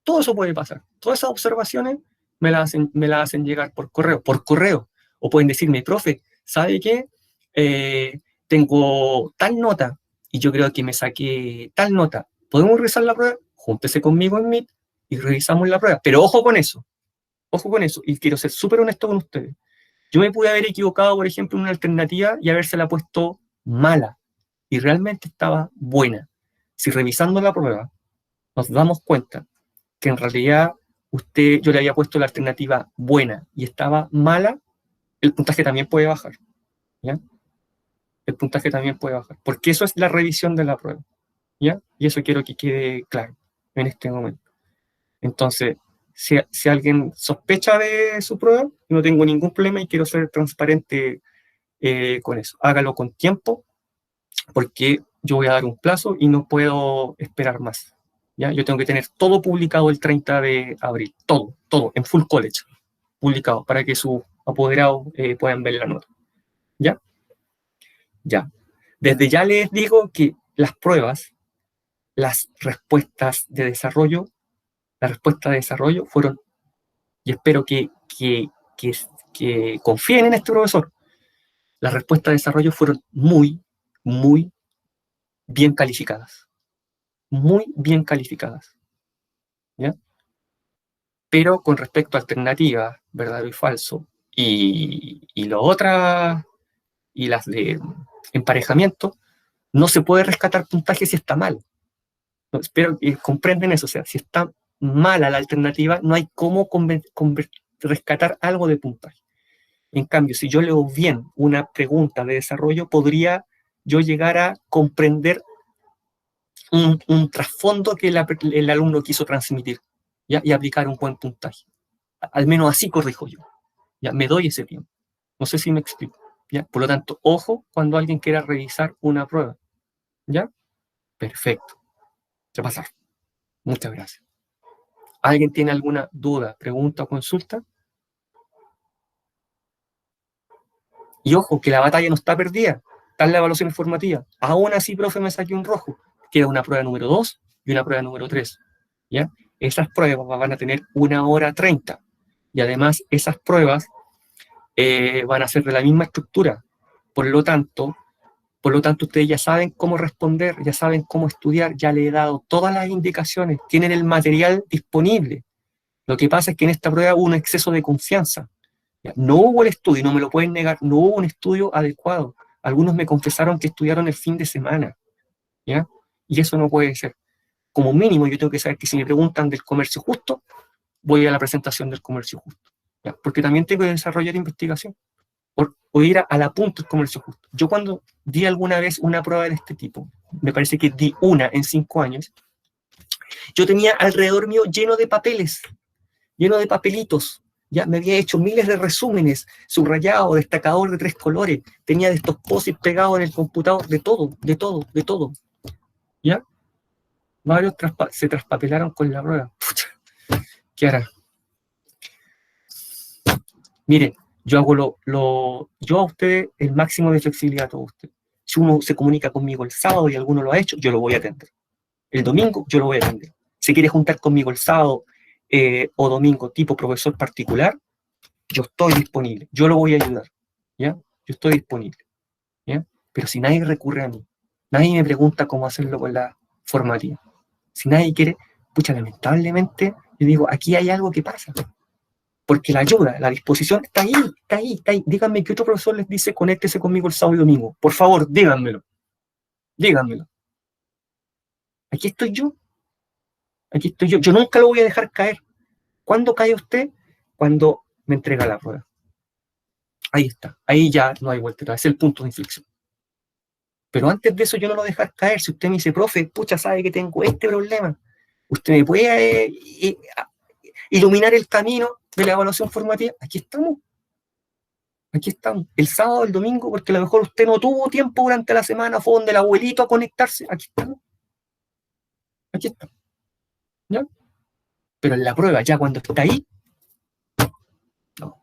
Todo eso puede pasar. Todas esas observaciones me las hacen llegar por correo. O pueden decirme, profe, ¿sabe qué? Tengo tal nota y yo creo que me saqué tal nota. ¿Podemos revisar la prueba? Júntese conmigo en Meet y revisamos la prueba. Pero ojo con eso, y quiero ser súper honesto con ustedes. Yo me pude haber equivocado, por ejemplo, en una alternativa y habérsela puesto mala, y realmente estaba buena. Si revisando la prueba nos damos cuenta que en realidad yo le había puesto la alternativa buena y estaba mala, el puntaje también puede bajar, ¿ya? El puntaje también puede bajar, porque eso es la revisión de la prueba, ¿ya? Y eso quiero que quede claro en este momento. Entonces, si alguien sospecha de su prueba, no tengo ningún problema y quiero ser transparente con eso. Hágalo con tiempo, porque yo voy a dar un plazo y no puedo esperar más, ¿ya? Yo tengo que tener todo publicado el 30 de abril, todo, en full college, publicado, para que sus apoderados puedan ver la nota, ¿ya? Ya. Desde ya les digo que las pruebas, las respuestas de desarrollo, fueron, y espero que confíen en este profesor, las respuestas de desarrollo fueron muy, muy bien calificadas. Muy bien calificadas, ¿ya? Pero con respecto a alternativas, verdadero y falso, y lo otra, y las de emparejamiento, no se puede rescatar puntaje si está mal. No, espero que comprenden eso. O sea, si está mala la alternativa, no hay cómo rescatar algo de puntaje. En cambio, si yo leo bien una pregunta de desarrollo, podría yo llegar a comprender un trasfondo que el alumno quiso transmitir, ¿ya? Y aplicar un buen puntaje. Al menos así corrijo yo. ¿Ya? Me doy ese tiempo. No sé si me explico. ¿Ya? Por lo tanto, ojo cuando alguien quiera revisar una prueba. ¿Ya? Perfecto. Se pasa. Muchas gracias. ¿Alguien tiene alguna duda, pregunta o consulta? Y ojo, que la batalla no está perdida. Está en la evaluación informativa. Aún así, profe, me saqué un rojo. Queda una prueba número 2 y una prueba número 3. ¿Ya? Esas pruebas van a tener 1 hora 30. Y además, esas pruebas van a ser de la misma estructura. Por lo tanto, ustedes ya saben cómo responder, ya saben cómo estudiar, ya le he dado todas las indicaciones, tienen el material disponible. Lo que pasa es que en esta prueba hubo un exceso de confianza. ¿Ya? No hubo el estudio, no me lo pueden negar, no hubo un estudio adecuado. Algunos me confesaron que estudiaron el fin de semana. ¿Ya? Y eso no puede ser. Como mínimo, yo tengo que saber que si me preguntan del comercio justo, voy a la presentación del comercio justo. ¿Ya? Porque también tengo que desarrollar investigación. O ir a la punta del comercio justo. Yo cuando di alguna vez una prueba de este tipo, me parece que di una en 5 años, yo tenía alrededor mío lleno de papeles, lleno de papelitos. Ya me había hecho miles de resúmenes, subrayado, destacador de 3 colores, tenía de estos post-it pegados en el computador, de todo, de todo, de todo. ¿Ya? Varios se traspapelaron con la prueba. Pucha, ¿qué hará? Miren, yo hago yo a ustedes el máximo de flexibilidad a todos ustedes. Si uno se comunica conmigo el sábado y alguno lo ha hecho, yo lo voy a atender. El domingo yo lo voy a atender. Si quiere juntar conmigo el sábado o domingo tipo profesor particular, yo estoy disponible. Yo lo voy a ayudar. ¿Ya? Yo estoy disponible. ¿Ya? Pero si nadie recurre a mí, nadie me pregunta cómo hacerlo con la formativa. Si nadie quiere, pucha, lamentablemente, yo digo, aquí hay algo que pasa. Porque la ayuda, la disposición está ahí, está ahí, está ahí. Díganme qué otro profesor les dice, conéctese conmigo el sábado y domingo. Por favor, díganmelo. Díganmelo. Aquí estoy yo. Aquí estoy yo. Yo nunca lo voy a dejar caer. ¿Cuándo cae usted? Cuando me entrega la prueba. Ahí está. Ahí ya no hay vuelta atrás. Es el punto de inflexión. Pero antes de eso yo no lo voy a dejar caer. Si usted me dice, profe, pucha, sabe que tengo este problema, usted me puede iluminar el camino de la evaluación formativa. Aquí estamos. Aquí estamos. El sábado, el domingo, porque a lo mejor usted no tuvo tiempo durante la semana, fue donde el abuelito a conectarse. Aquí estamos. Aquí estamos. ¿Ya? Pero en la prueba, ya cuando está ahí, no.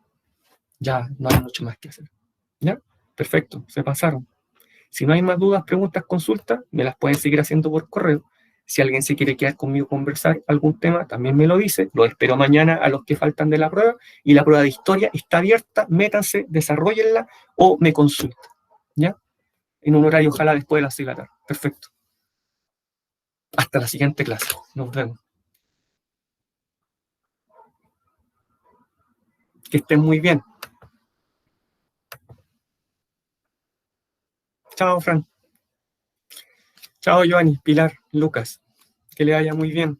Ya no hay mucho más que hacer. ¿Ya? Perfecto, se pasaron. Si no hay más dudas, preguntas, consultas, me las pueden seguir haciendo por correo. Si alguien se quiere quedar conmigo a conversar algún tema, también me lo dice. Lo espero mañana a los que faltan de la prueba. Y la prueba de historia está abierta. Métanse, desarrollenla o me consulten. ¿Ya? En un horario, ojalá después de las 6 de la tarde. Perfecto. Hasta la siguiente clase. Nos vemos. Que estén muy bien. Chao, Fran. Chao, Giovanni, Pilar, Lucas. Que le vaya muy bien.